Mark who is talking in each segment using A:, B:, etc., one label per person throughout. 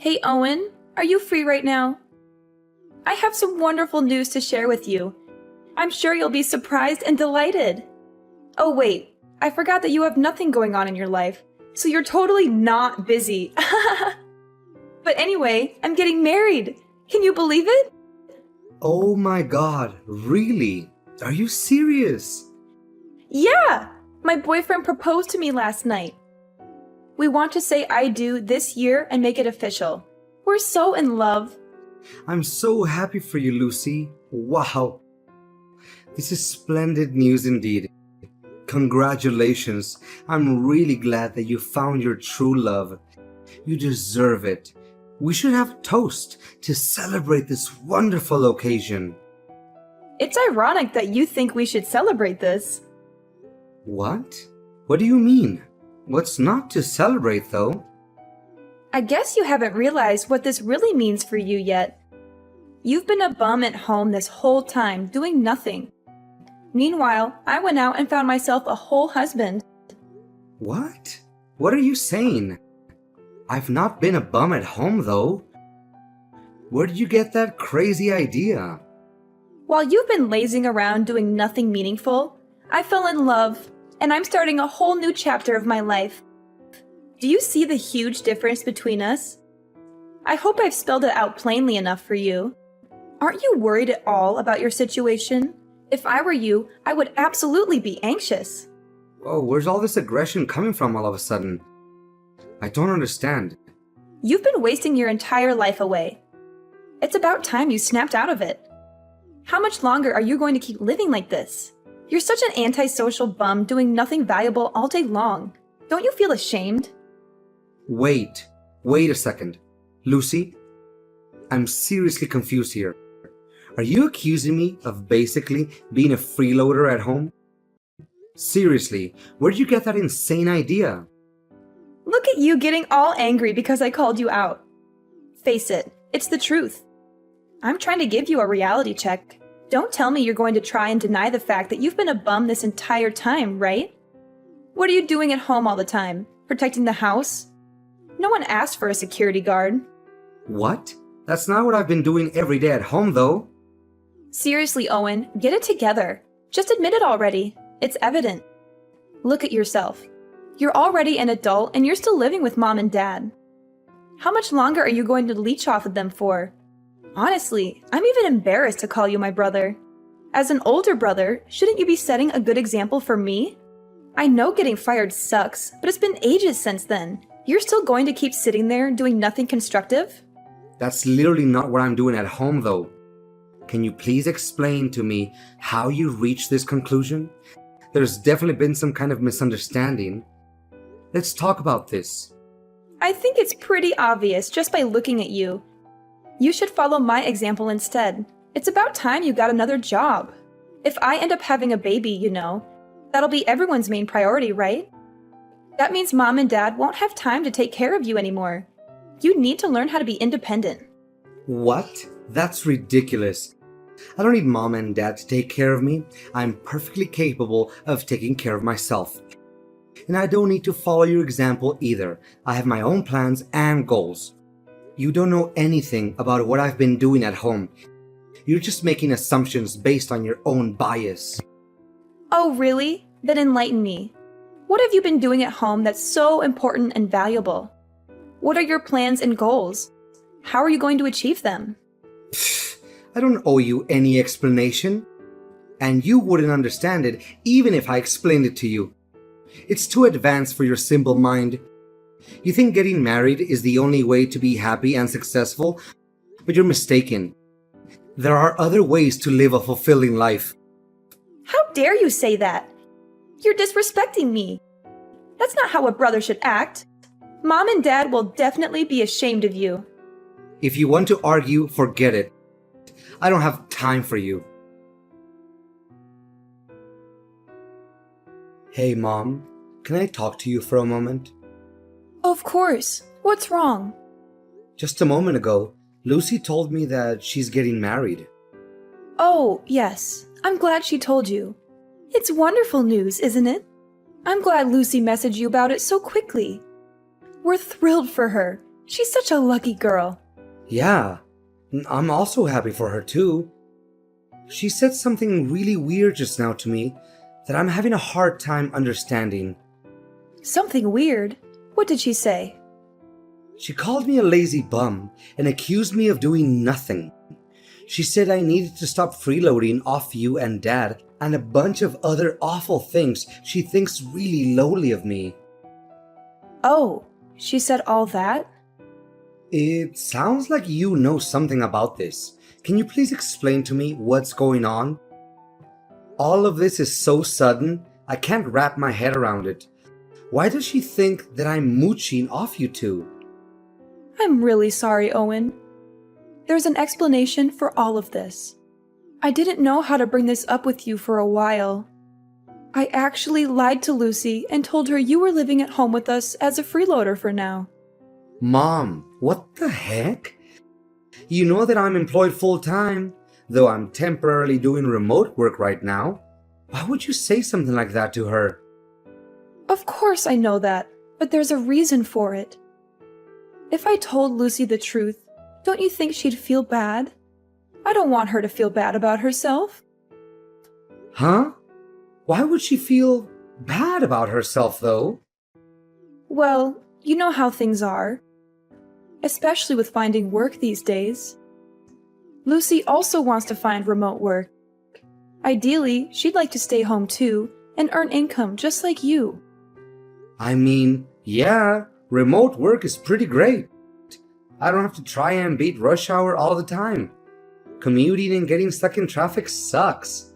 A: Hey Owen, are you free right now? I have some wonderful news to share with you. I'm sure you'll be surprised and delighted. Oh wait, I forgot that you have nothing going on in your life, so you're totally not busy. But anyway, I'm getting married. Can you believe it?
B: Oh my god, really? Are you serious?
A: Yeah! My boyfriend proposed to me last night. We want to say I do this year and make it official. We're so in love.
B: I'm so happy for you, Lucy. Wow. This is splendid news indeed. Congratulations. I'm really glad that you found your true love. You deserve it. We should have a toast to celebrate this wonderful occasion.
A: It's ironic that you think we should celebrate this.
B: What? What do you mean? What's not to celebrate, though?
A: I guess you haven't realized what this really means for you yet. You've been a bum at home this whole time, doing nothing. Meanwhile, I went out and found myself a whole husband.
B: What? What are you saying? I've not been a bum at home, though. Where did you get that crazy idea?
A: While you've been lazing around doing nothing meaningful, I fell in love, and I'm starting a whole new chapter of my life. Do you see the huge difference between us? I hope I've spelled it out plainly enough for you. Aren't you worried at all about your situation? If I were you, I would absolutely be anxious.
B: Whoa, where's all this aggression coming from all of a sudden? I don't understand.
A: You've been wasting your entire life away. It's about time you snapped out of it. How much longer are you going to keep living like this? You're such an antisocial bum doing nothing valuable all day long. Don't you feel ashamed?
B: Wait a second. Lucy, I'm seriously confused here. Are you accusing me of basically being a freeloader at home? Seriously, where did you get that insane idea?
A: Look at you getting all angry because I called you out. Face it, it's the truth. I'm trying to give you a reality check. Don't tell me you're going to try and deny the fact that you've been a bum this entire time, right? What are you doing at home all the time? Protecting the house? No one asked for a security guard.
B: What? That's not what I've been doing every day at home, though.
A: Seriously, Owen, get it together. Just admit it already. It's evident. Look at yourself. You're already an adult and you're still living with mom and dad. How much longer are you going to leech off of them for? Honestly, I'm even embarrassed to call you my brother. As an older brother, shouldn't you be setting a good example for me? I know getting fired sucks, but it's been ages since then. You're still going to keep sitting there doing nothing constructive?
B: That's literally not what I'm doing at home, though. Can you please explain to me how you reached this conclusion? There's definitely been some kind of misunderstanding. Let's talk about this.
A: I think it's pretty obvious just by looking at you. You should follow my example instead. It's about time you got another job. If I end up having a baby, that'll be everyone's main priority, right? That means mom and dad won't have time to take care of you anymore. You need to learn how to be independent.
B: What? That's ridiculous. I don't need mom and dad to take care of me. I'm perfectly capable of taking care of myself. And I don't need to follow your example either. I have my own plans and goals. You don't know anything about what I've been doing at home. You're just making assumptions based on your own bias.
A: Oh, really? Then enlighten me. What have you been doing at home that's so important and valuable? What are your plans and goals? How are you going to achieve them?
B: I don't owe you any explanation. And you wouldn't understand it even if I explained it to you. It's too advanced for your simple mind. You think getting married is the only way to be happy and successful, but you're mistaken. There are other ways to live a fulfilling life.
A: How dare you say that? You're disrespecting me. That's not how a brother should act. Mom and dad will definitely be ashamed of you.
B: If you want to argue, forget it. I don't have time for you. Hey, Mom, can I talk to you for a moment?
A: Of course. What's wrong?
B: Just a moment ago, Lucy told me that she's getting married.
A: Oh, yes. I'm glad she told you. It's wonderful news, isn't it? I'm glad Lucy messaged you about it so quickly. We're thrilled for her. She's such a lucky girl.
B: Yeah, I'm also happy for her too. She said something really weird just now to me that I'm having a hard time understanding.
A: Something weird? What did she say?
B: She called me a lazy bum and accused me of doing nothing. She said I needed to stop freeloading off you and Dad and a bunch of other awful things she thinks really lowly of me.
A: Oh, she said all that?
B: It sounds like you know something about this. Can you please explain to me what's going on? All of this is so sudden, I can't wrap my head around it. Why does she think that I'm mooching off you two?
A: I'm really sorry, Owen. There's an explanation for all of this. I didn't know how to bring this up with you for a while. I actually lied to Lucy and told her you were living at home with us as a freeloader for now.
B: Mom, what the heck? You know that I'm employed full-time, though I'm temporarily doing remote work right now. Why would you say something like that to her?
A: Of course I know that, but there's a reason for it. If I told Lucy the truth, don't you think she'd feel bad? I don't want her to feel bad about herself.
B: Huh? Why would she feel bad about herself, though?
A: Well, you know how things are. Especially with finding work these days. Lucy also wants to find remote work. Ideally, she'd like to stay home too and earn income just like you.
B: I mean, yeah, remote work is pretty great. I don't have to try and beat rush hour all the time. Commuting and getting stuck in traffic sucks.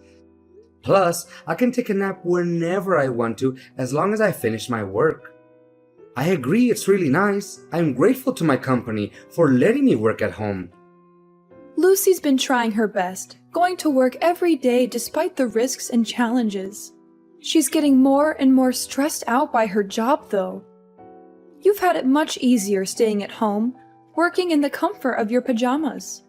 B: Plus, I can take a nap whenever I want to as long as I finish my work. I agree it's really nice. I'm grateful to my company for letting me work at home.
A: Lucy's been trying her best, going to work every day despite the risks and challenges. She's getting more and more stressed out by her job, though. You've had it much easier staying at home, working in the comfort of your pajamas.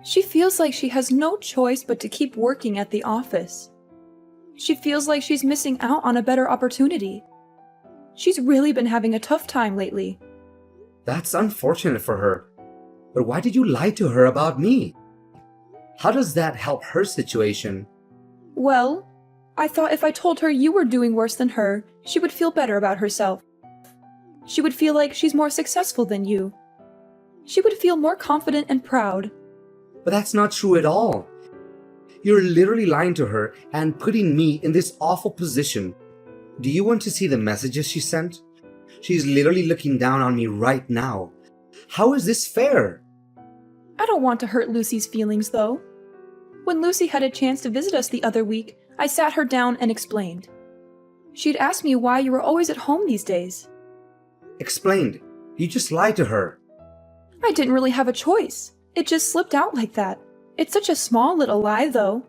A: She feels like she has no choice but to keep working at the office. She feels like she's missing out on a better opportunity. She's really been having a tough time lately.
B: That's unfortunate for her. But why did you lie to her about me? How does that help her situation?
A: Well, I thought if I told her you were doing worse than her, she would feel better about herself. She would feel like she's more successful than you. She would feel more confident and proud.
B: But that's not true at all. You're literally lying to her and putting me in this awful position. Do you want to see the messages she sent? She's literally looking down on me right now. How is this fair?
A: I don't want to hurt Lucy's feelings, though. When Lucy had a chance to visit us the other week, I sat her down and explained. She'd asked me why you were always at home these days.
B: Explained. You just lied to her.
A: I didn't really have a choice. It just slipped out like that. It's such a small little lie, though.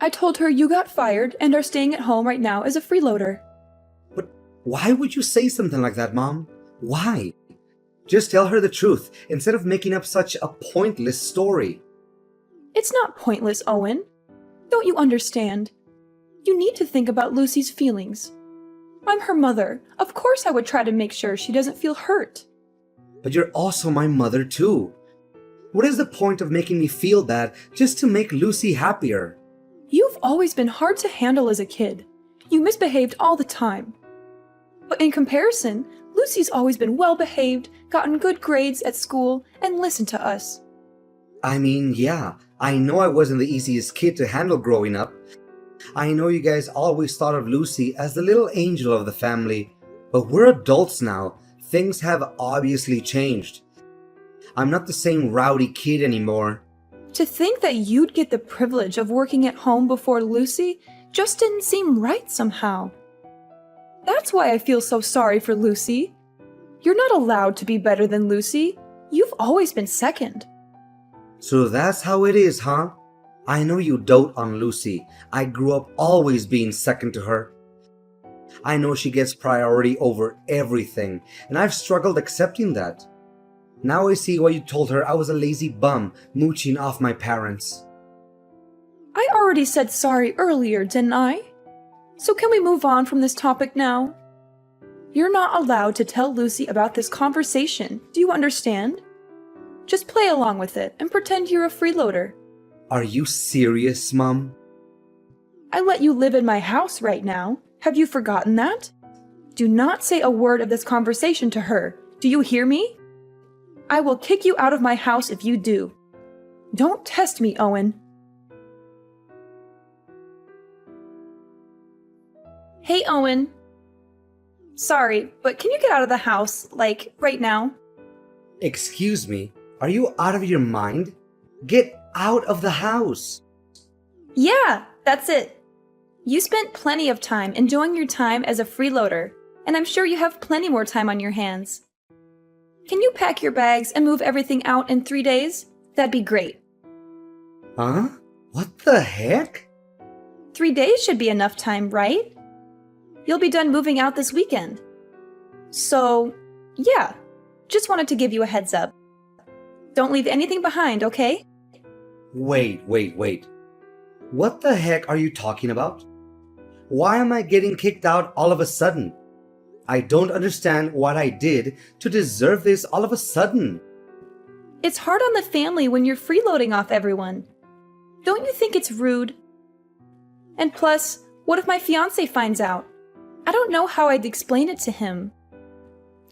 A: I told her you got fired and are staying at home right now as a freeloader.
B: But why would you say something like that, Mom? Why? Just tell her the truth instead of making up such a pointless story.
A: It's not pointless, Owen. Don't you understand? You need to think about Lucy's feelings. I'm her mother. Of course I would try to make sure she doesn't feel hurt.
B: But you're also my mother too. What is the point of making me feel bad just to make Lucy happier?
A: You've always been hard to handle as a kid. You misbehaved all the time. But in comparison, Lucy's always been well-behaved, gotten good grades at school, and listened to us.
B: I mean, yeah, I know I wasn't the easiest kid to handle growing up. I know you guys always thought of Lucy as the little angel of the family, but we're adults now. Things have obviously changed. I'm not the same rowdy kid anymore.
A: To think that you'd get the privilege of working at home before Lucy just didn't seem right somehow. That's why I feel so sorry for Lucy. You're not allowed to be better than Lucy. You've always been second.
B: So that's how it is, huh? I know you dote on Lucy. I grew up always being second to her. I know she gets priority over everything, and I've struggled accepting that. Now I see why you told her I was a lazy bum mooching off my parents.
A: I already said sorry earlier, didn't I? So can we move on from this topic now? You're not allowed to tell Lucy about this conversation. Do you understand? Just play along with it and pretend you're a freeloader.
B: Are you serious, Mom?
A: I let you live in my house right now. Have you forgotten that? Do not say a word of this conversation to her. Do you hear me? I will kick you out of my house if you do. Don't test me, Owen. Hey, Owen. Sorry, but can you get out of the house, like, right now?
B: Excuse me, are you out of your mind? Get out of the house.
A: Yeah, that's it. You spent plenty of time enjoying your time as a freeloader, and I'm sure you have plenty more time on your hands. Can you pack your bags and move everything out in 3 days? That'd be great.
B: Huh? What the heck?
A: 3 days should be enough time, right? You'll be done moving out this weekend. So, yeah, just wanted to give you a heads up. Don't leave anything behind, okay?
B: Wait. What the heck are you talking about? Why am I getting kicked out all of a sudden? I don't understand what I did to deserve this all of a sudden.
A: It's hard on the family when you're freeloading off everyone. Don't you think it's rude? And plus, what if my fiancé finds out? I don't know how I'd explain it to him.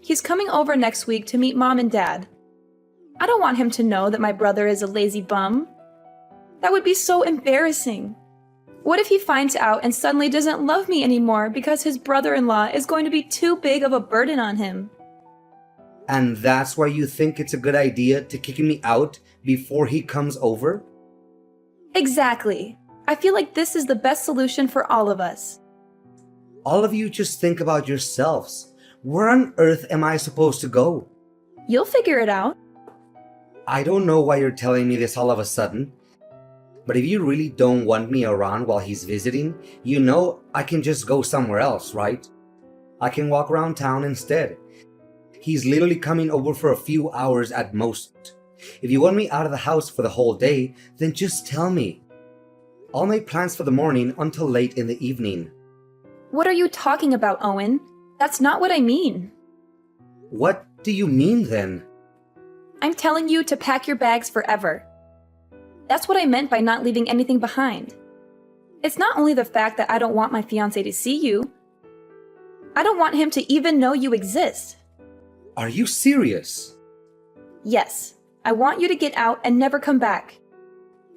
A: He's coming over next week to meet Mom and Dad. I don't want him to know that my brother is a lazy bum. That would be so embarrassing. What if he finds out and suddenly doesn't love me anymore because his brother-in-law is going to be too big of a burden on him?
B: And that's why you think it's a good idea to kick me out before he comes over?
A: Exactly. I feel like this is the best solution for all of us.
B: All of you just think about yourselves. Where on earth am I supposed to go?
A: You'll figure it out.
B: I don't know why you're telling me this all of a sudden. But if you really don't want me around while he's visiting, you know I can just go somewhere else, right? I can walk around town instead. He's literally coming over for a few hours at most. If you want me out of the house for the whole day, then just tell me. I'll make plans for the morning until late in the evening.
A: What are you talking about, Owen? That's not what I mean.
B: What do you mean then?
A: I'm telling you to pack your bags forever. That's what I meant by not leaving anything behind. It's not only the fact that I don't want my fiancé to see you. I don't want him to even know you exist.
B: Are you serious?
A: Yes, I want you to get out and never come back.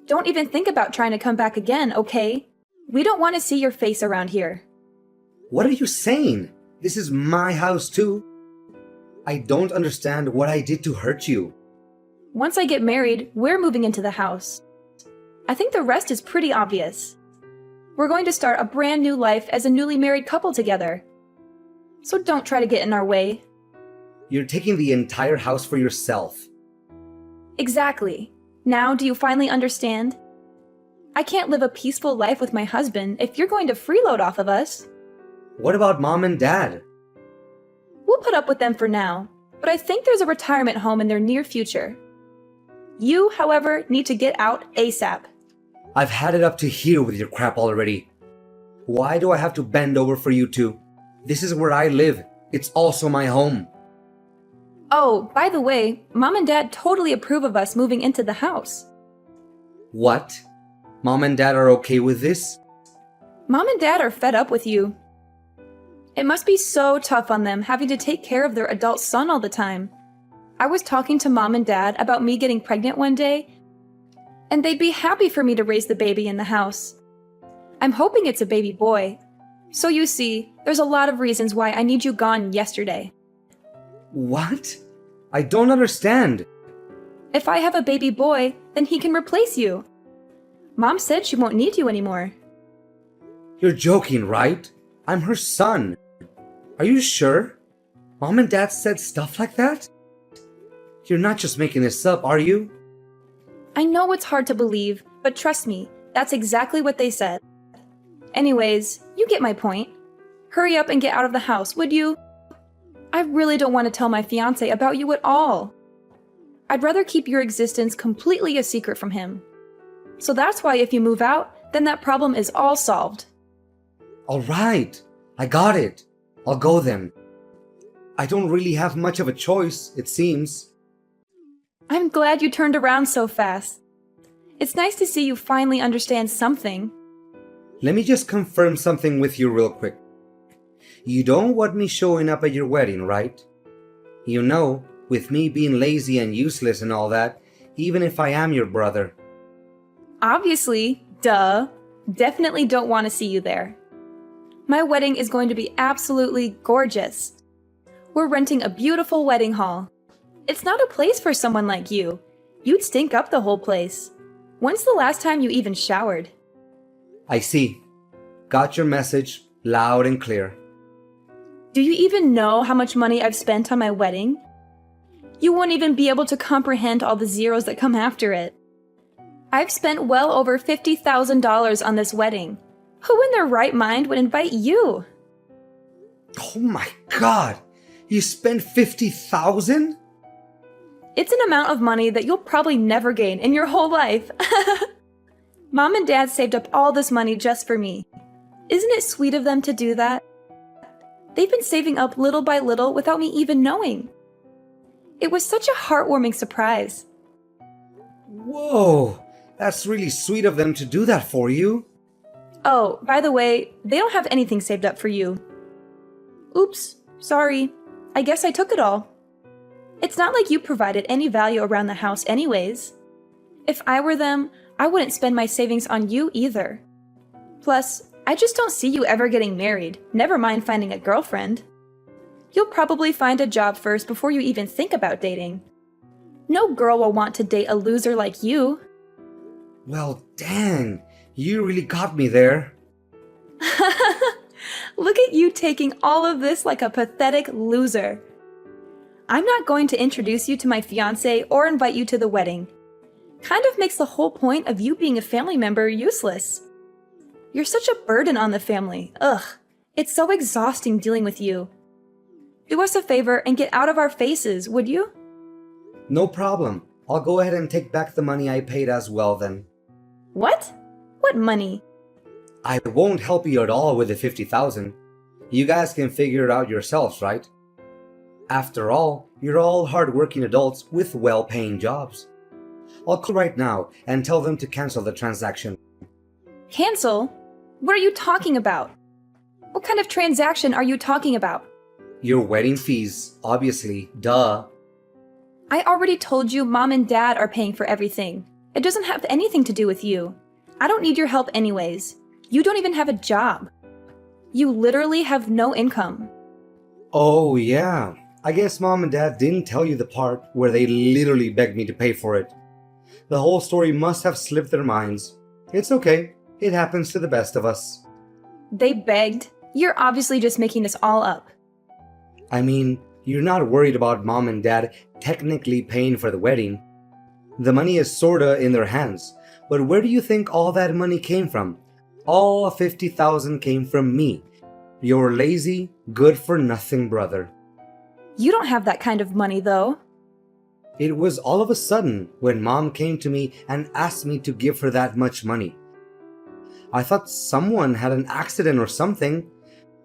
A: Don't even think about trying to come back again, okay? We don't want to see your face around here.
B: What are you saying? This is my house too. I don't understand what I did to hurt you.
A: Once I get married, we're moving into the house. I think the rest is pretty obvious. We're going to start a brand new life as a newly married couple together. So don't try to get in our way.
B: You're taking the entire house for yourself.
A: Exactly. Now do you finally understand? I can't live a peaceful life with my husband if you're going to freeload off of us.
B: What about Mom and Dad?
A: We'll put up with them for now, but I think there's a retirement home in their near future. You, however, need to get out ASAP.
B: I've had it up to here with your crap already. Why do I have to bend over for you two? This is where I live. It's also my home.
A: Oh, by the way, Mom and Dad totally approve of us moving into the house.
B: What? Mom and Dad are okay with this?
A: Mom and Dad are fed up with you. It must be so tough on them having to take care of their adult son all the time. I was talking to Mom and Dad about me getting pregnant one day, and they'd be happy for me to raise the baby in the house. I'm hoping it's a baby boy. So you see, there's a lot of reasons why I need you gone yesterday.
B: What? I don't understand.
A: If I have a baby boy, then he can replace you. Mom said she won't need you anymore.
B: You're joking, right? I'm her son. Are you sure? Mom and Dad said stuff like that? You're not just making this up, are you?
A: I know it's hard to believe, but trust me, that's exactly what they said. Anyways, you get my point. Hurry up and get out of the house, would you? I really don't want to tell my fiancé about you at all. I'd rather keep your existence completely a secret from him. So that's why if you move out, then that problem is all solved.
B: All right. I got it. I'll go then. I don't really have much of a choice, it seems.
A: I'm glad you turned around so fast. It's nice to see you finally understand something.
B: Let me just confirm something with you real quick. You don't want me showing up at your wedding, right? You know, with me being lazy and useless and all that, even if I am your brother.
A: Obviously, duh. Definitely don't want to see you there. My wedding is going to be absolutely gorgeous. We're renting a beautiful wedding hall. It's not a place for someone like you. You'd stink up the whole place. When's the last time you even showered?
B: I see. Got your message loud and clear.
A: Do you even know how much money I've spent on my wedding? You won't even be able to comprehend all the zeros that come after it. I've spent well over $50,000 on this wedding. Who in their right mind would invite you?
B: Oh my god! You spent $50,000?
A: It's an amount of money that you'll probably never gain in your whole life. Mom and Dad saved up all this money just for me. Isn't it sweet of them to do that? They've been saving up little by little without me even knowing. It was such a heartwarming surprise.
B: Whoa! That's really sweet of them to do that for you.
A: Oh, by the way, they don't have anything saved up for you. Oops, sorry. I guess I took it all. It's not like you provided any value around the house anyways. If I were them, I wouldn't spend my savings on you either. Plus, I just don't see you ever getting married, never mind finding a girlfriend. You'll probably find a job first before you even think about dating. No girl will want to date a loser like you.
B: Well, dang. You really got me there.
A: Look at you taking all of this like a pathetic loser. I'm not going to introduce you to my fiancé or invite you to the wedding. Kind of makes the whole point of you being a family member useless. You're such a burden on the family. Ugh, it's so exhausting dealing with you. Do us a favor and get out of our faces, would you?
B: No problem. I'll go ahead and take back the money I paid as well then.
A: What? What money?
B: I won't help you at all with the $50,000. You guys can figure it out yourselves, right? After all, you're all hard-working adults with well-paying jobs. I'll call right now and tell them to cancel the transaction.
A: Cancel? What are you talking about? What kind of transaction are you talking about?
B: Your wedding fees, obviously, duh.
A: I already told you Mom and Dad are paying for everything. It doesn't have anything to do with you. I don't need your help anyways. You don't even have a job. You literally have no income.
B: Oh yeah, I guess Mom and Dad didn't tell you the part where they literally begged me to pay for it. The whole story must have slipped their minds. It's okay, it happens to the best of us.
A: They begged? You're obviously just making this all up.
B: I mean, you're not worried about Mom and Dad technically paying for the wedding. The money is sorta in their hands, but where do you think all that money came from? All $50,000 came from me, your lazy, good-for-nothing brother.
A: You don't have that kind of money, though.
B: It was all of a sudden when Mom came to me and asked me to give her that much money. I thought someone had an accident or something,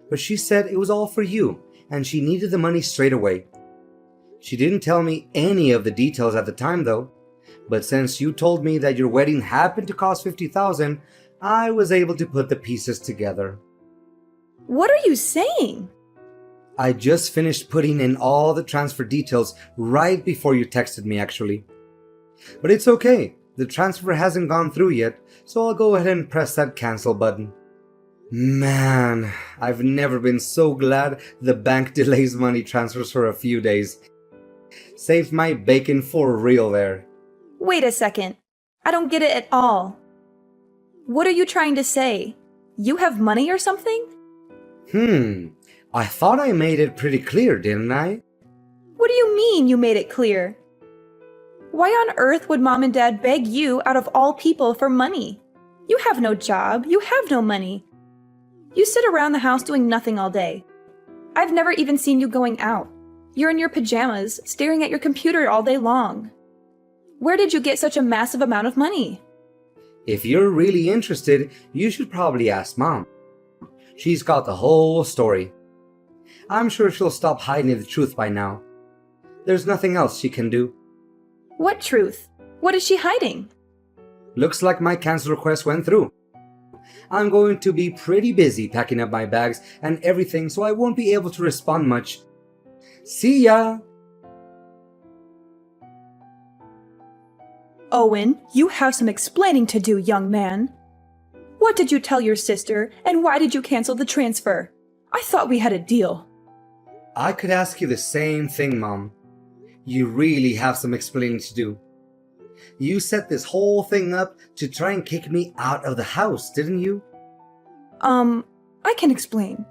B: but she said it was all for you, and she needed the money straight away. She didn't tell me any of the details at the time, though. But since you told me that your wedding happened to cost $50,000, I was able to put the pieces together.
A: What are you saying?
B: I just finished putting in all the transfer details right before you texted me, actually. But it's okay. The transfer hasn't gone through yet, so I'll go ahead and press that cancel button. Man, I've never been so glad the bank delays money transfers for a few days. Saved my bacon for real there.
A: Wait a second. I don't get it at all. What are you trying to say? You have money or something?
B: I thought I made it pretty clear, didn't I?
A: What do you mean you made it clear? Why on earth would Mom and Dad beg you out of all people for money? You have no job. You have no money. You sit around the house doing nothing all day. I've never even seen you going out. You're in your pajamas, staring at your computer all day long. Where did you get such a massive amount of money?
B: If you're really interested, you should probably ask Mom. She's got the whole story. I'm sure she'll stop hiding the truth by now. There's nothing else she can do.
A: What truth? What is she hiding?
B: Looks like my cancel request went through. I'm going to be pretty busy packing up my bags and everything, so I won't be able to respond much. See ya!
A: Owen, you have some explaining to do, young man. What did you tell your sister, and why did you cancel the transfer? I thought we had a deal.
B: I could ask you the same thing, Mom. You really have some explaining to do. You set this whole thing up to try and kick me out of the house, didn't you?
A: I can explain.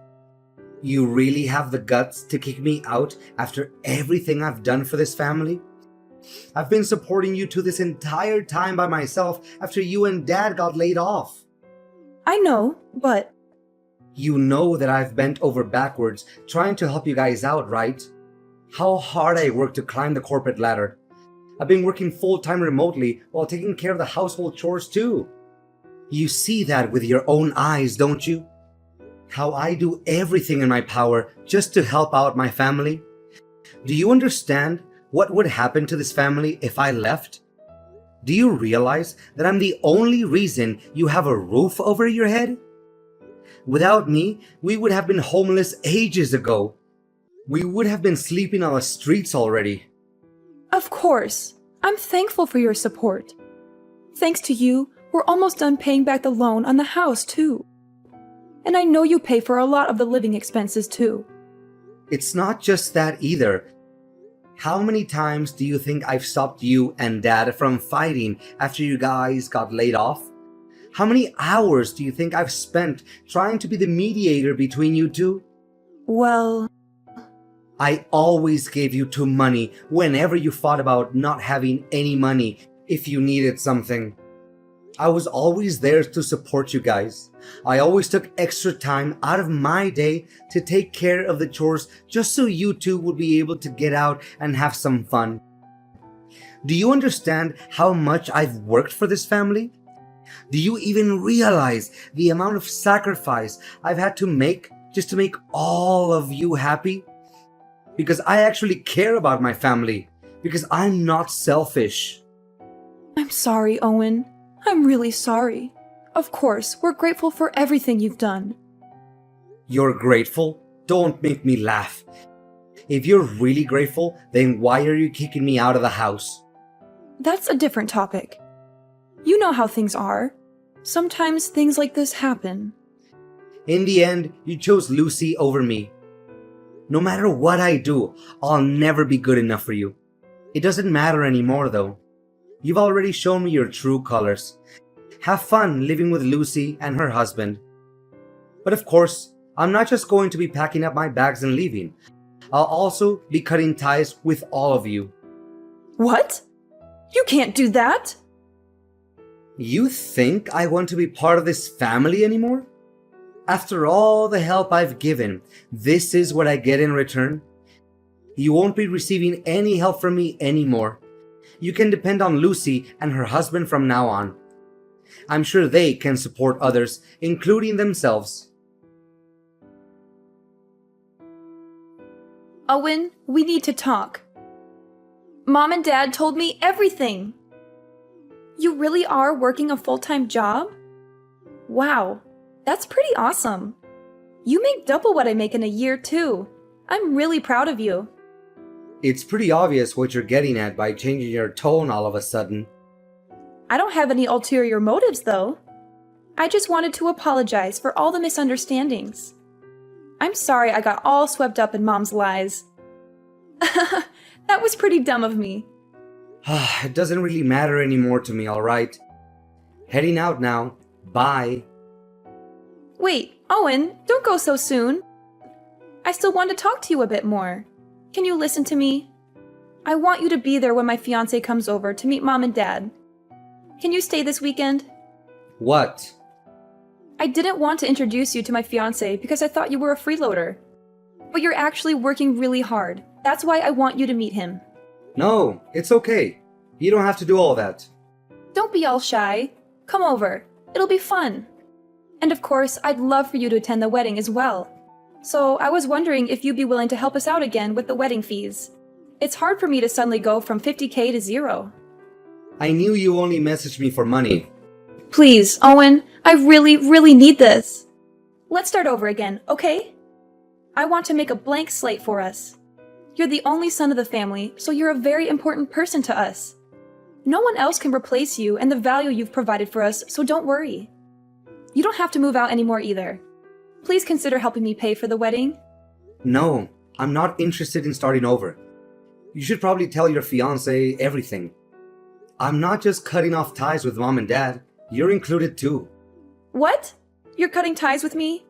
B: You really have the guts to kick me out after everything I've done for this family? I've been supporting you two this entire time by myself after you and Dad got laid off.
A: I know, but...
B: You know that I've bent over backwards trying to help you guys out, right? How hard I worked to climb the corporate ladder. I've been working full-time remotely while taking care of the household chores too. You see that with your own eyes, don't you? How I do everything in my power just to help out my family. Do you understand what would happen to this family if I left? Do you realize that I'm the only reason you have a roof over your head? Without me, we would have been homeless ages ago. We would have been sleeping on the streets already.
A: Of course. I'm thankful for your support. Thanks to you, we're almost done paying back the loan on the house, too. And I know you pay for a lot of the living expenses, too.
B: It's not just that either. How many times do you think I've stopped you and Dad from fighting after you guys got laid off? How many hours do you think I've spent trying to be the mediator between you two?
A: Well...
B: I always gave you two money whenever you fought about not having any money if you needed something. I was always there to support you guys. I always took extra time out of my day to take care of the chores just so you two would be able to get out and have some fun. Do you understand how much I've worked for this family? Do you even realize the amount of sacrifice I've had to make just to make all of you happy? Because I actually care about my family. Because I'm not selfish.
A: I'm sorry, Owen. I'm really sorry. Of course, we're grateful for everything you've done.
B: You're grateful? Don't make me laugh. If you're really grateful, then why are you kicking me out of the house?
A: That's a different topic. You know how things are. Sometimes things like this happen.
B: In the end, you chose Lucy over me. No matter what I do, I'll never be good enough for you. It doesn't matter anymore though. You've already shown me your true colors. Have fun living with Lucy and her husband. But of course, I'm not just going to be packing up my bags and leaving. I'll also be cutting ties with all of you.
A: What? You can't do that!
B: You think I want to be part of this family anymore? After all the help I've given, this is what I get in return? You won't be receiving any help from me anymore. You can depend on Lucy and her husband from now on. I'm sure they can support others, including themselves.
A: Owen, we need to talk. Mom and Dad told me everything. You really are working a full-time job? Wow, that's pretty awesome. You make double what I make in a year, too. I'm really proud of you.
B: It's pretty obvious what you're getting at by changing your tone all of a sudden.
A: I don't have any ulterior motives, though. I just wanted to apologize for all the misunderstandings. I'm sorry I got all swept up in Mom's lies. That was pretty dumb of me.
B: It doesn't really matter anymore to me, alright? Heading out now. Bye.
A: Wait, Owen, don't go so soon. I still want to talk to you a bit more. Can you listen to me? I want you to be there when my fiancé comes over to meet Mom and Dad. Can you stay this weekend?
B: What?
A: I didn't want to introduce you to my fiancé because I thought you were a freeloader. But you're actually working really hard. That's why I want you to meet him.
B: No, it's okay. You don't have to do all that.
A: Don't be all shy. Come over. It'll be fun. And of course, I'd love for you to attend the wedding as well. So I was wondering if you'd be willing to help us out again with the wedding fees. It's hard for me to suddenly go from 50K to zero.
B: I knew you only messaged me for money.
A: Please, Owen, I really need this. Let's start over again, okay? I want to make a blank slate for us. You're the only son of the family, so you're a very important person to us. No one else can replace you and the value you've provided for us, so don't worry. You don't have to move out anymore either. Please consider helping me pay for the wedding.
B: No, I'm not interested in starting over. You should probably tell your fiancé everything. I'm not just cutting off ties with mom and dad, you're included too.
A: What? You're cutting ties with me?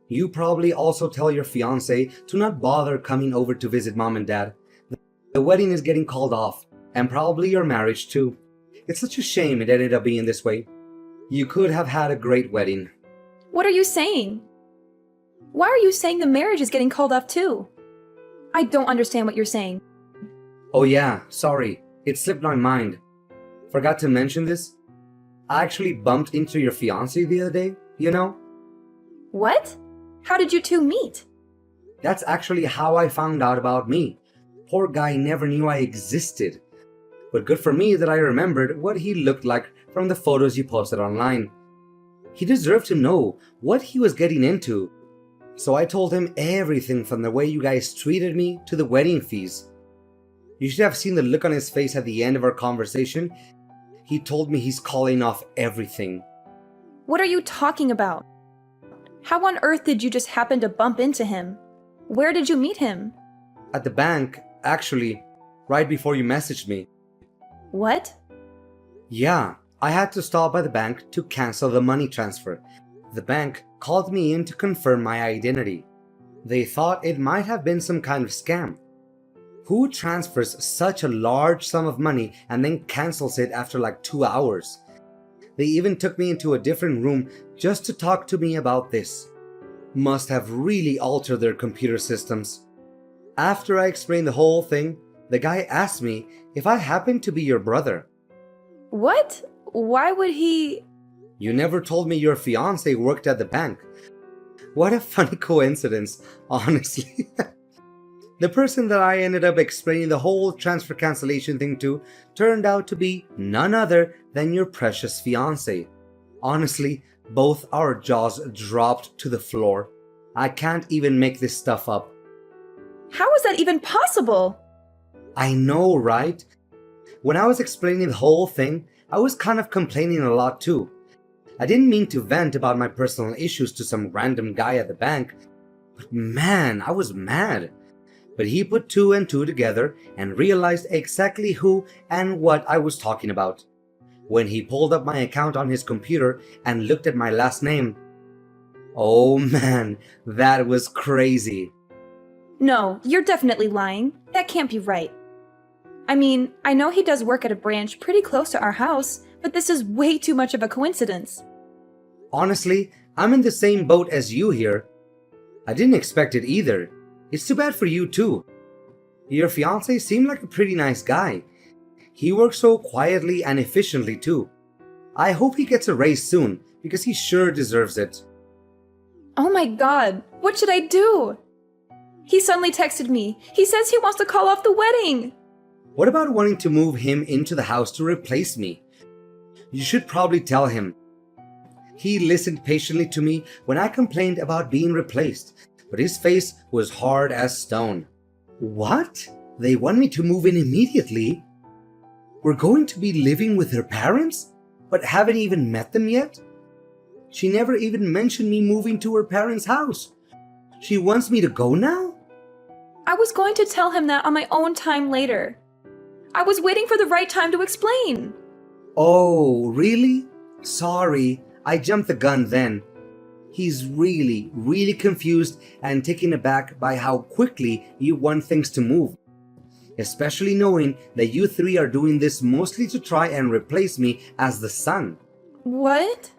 B: You probably also tell your fiancé to not bother coming over to visit mom and dad. The wedding is getting called off, and probably your marriage too. It's such a shame it ended up being this way. You could have had a great wedding.
A: What are you saying? Why are you saying the marriage is getting called off too? I don't understand what you're saying.
B: Oh yeah, sorry. It slipped my mind. Forgot to mention this. I actually bumped into your fiancé the other day, you know?
A: What? How did you two meet?
B: That's actually how I found out about me. Poor guy never knew I existed. But good for me that I remembered what he looked like from the photos you posted online. He deserved to know what he was getting into. So I told him everything from the way you guys treated me to the wedding fees. You should have seen the look on his face at the end of our conversation. He told me he's calling off everything.
A: What are you talking about? How on earth did you just happen to bump into him? Where did you meet him?
B: At the bank, actually, right before you messaged me.
A: What?
B: Yeah, I had to stop by the bank to cancel the money transfer. The bank called me in to confirm my identity. They thought it might have been some kind of scam. Who transfers such a large sum of money and then cancels it after like 2 hours? They even took me into a different room just to talk to me about this. Must have really altered their computer systems. After I explained the whole thing, the guy asked me if I happened to be your brother.
A: What? Why would he?
B: You never told me your fiancé worked at the bank. What a funny coincidence, honestly. The person that I ended up explaining the whole transfer cancellation thing to turned out to be none other than your precious fiancé. Honestly, both our jaws dropped to the floor. I can't even make this stuff up.
A: How is that even possible?
B: I know, right? When I was explaining the whole thing, I was kind of complaining a lot too. I didn't mean to vent about my personal issues to some random guy at the bank, but man, I was mad. But he put two and two together and realized exactly who and what I was talking about. When he pulled up my account on his computer and looked at my last name, oh man, that was crazy.
A: No, you're definitely lying. That can't be right. I mean, I know he does work at a branch pretty close to our house, but this is way too much of a coincidence.
B: Honestly, I'm in the same boat as you here. I didn't expect it either. It's too bad for you too. Your fiancé seemed like a pretty nice guy. He works so quietly and efficiently too. I hope he gets a raise soon because he sure deserves it.
A: Oh my god, what should I do? He suddenly texted me. He says he wants to call off the wedding.
B: What about wanting to move him into the house to replace me? You should probably tell him. He listened patiently to me when I complained about being replaced, but his face was hard as stone. What? They want me to move in immediately? We're going to be living with her parents, but haven't even met them yet? She never even mentioned me moving to her parents' house. She wants me to go now?
A: I was going to tell him that on my own time later. I was waiting for the right time to explain.
B: Oh, really? Sorry, I jumped the gun then. He's really confused and taken aback by how quickly you want things to move. Especially knowing that you three are doing this mostly to try and replace me as the son.
A: What?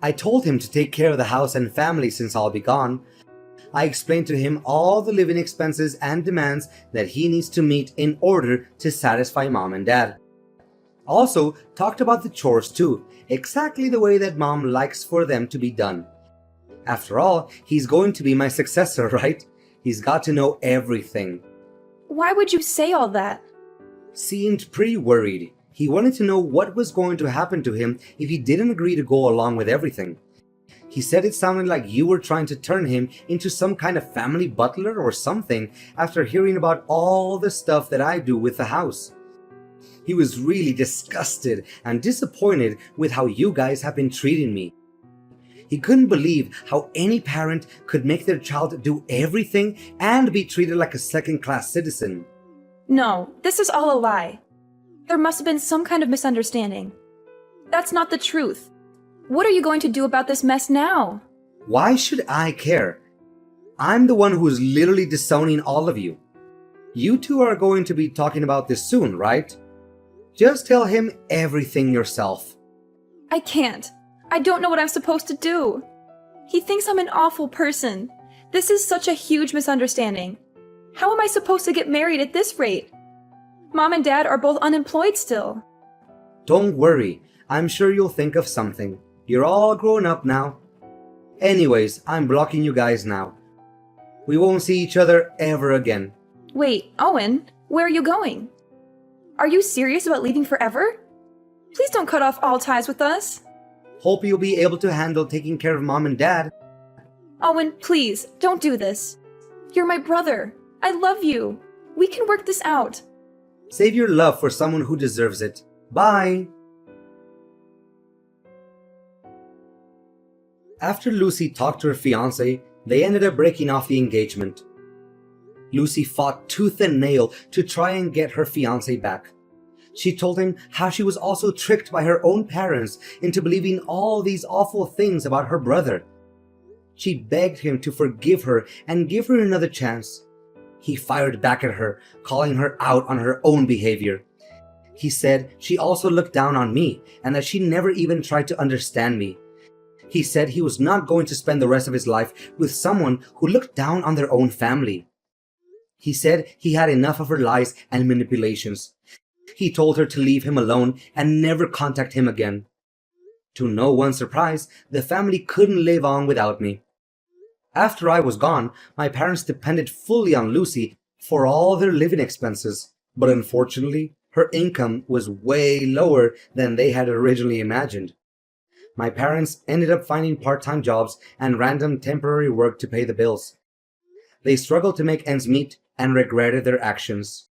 B: I told him to take care of the house and family since I'll be gone. I explained to him all the living expenses and demands that he needs to meet in order to satisfy mom and dad. Also talked about the chores too, exactly the way that mom likes for them to be done. After all, he's going to be my successor, right? He's got to know everything.
A: Why would you say all that?
B: Seemed pretty worried. He wanted to know what was going to happen to him if he didn't agree to go along with everything. He said it sounded like you were trying to turn him into some kind of family butler or something after hearing about all the stuff that I do with the house. He was really disgusted and disappointed with how you guys have been treating me. He couldn't believe how any parent could make their child do everything and be treated like a second-class citizen.
A: No, this is all a lie. There must have been some kind of misunderstanding. That's not the truth. What are you going to do about this mess now?
B: Why should I care? I'm the one who is literally disowning all of you. You two are going to be talking about this soon, right? Just tell him everything yourself.
A: I can't. I don't know what I'm supposed to do. He thinks I'm an awful person. This is such a huge misunderstanding. How am I supposed to get married at this rate? Mom and Dad are both unemployed still.
B: Don't worry. I'm sure you'll think of something. You're all grown up now. Anyways, I'm blocking you guys now. We won't see each other ever again.
A: Wait, Owen, where are you going? Are you serious about leaving forever? Please don't cut off all ties with us.
B: Hope you'll be able to handle taking care of Mom and Dad.
A: Owen, please, don't do this. You're my brother. I love you. We can work this out.
B: Save your love for someone who deserves it. Bye! After Lucy talked to her fiancé, they ended up breaking off the engagement. Lucy fought tooth and nail to try and get her fiancé back. She told him how she was also tricked by her own parents into believing all these awful things about her brother. She begged him to forgive her and give her another chance. He fired back at her, calling her out on her own behavior. He said she also looked down on me and that she never even tried to understand me. He said he was not going to spend the rest of his life with someone who looked down on their own family. He said he had enough of her lies and manipulations. He told her to leave him alone and never contact him again. To no one's surprise, the family couldn't live on without me. After I was gone, my parents depended fully on Lucy for all their living expenses, but unfortunately, her income was way lower than they had originally imagined. My parents ended up finding part-time jobs and random temporary work to pay the bills. They struggled to make ends meet and regretted their actions.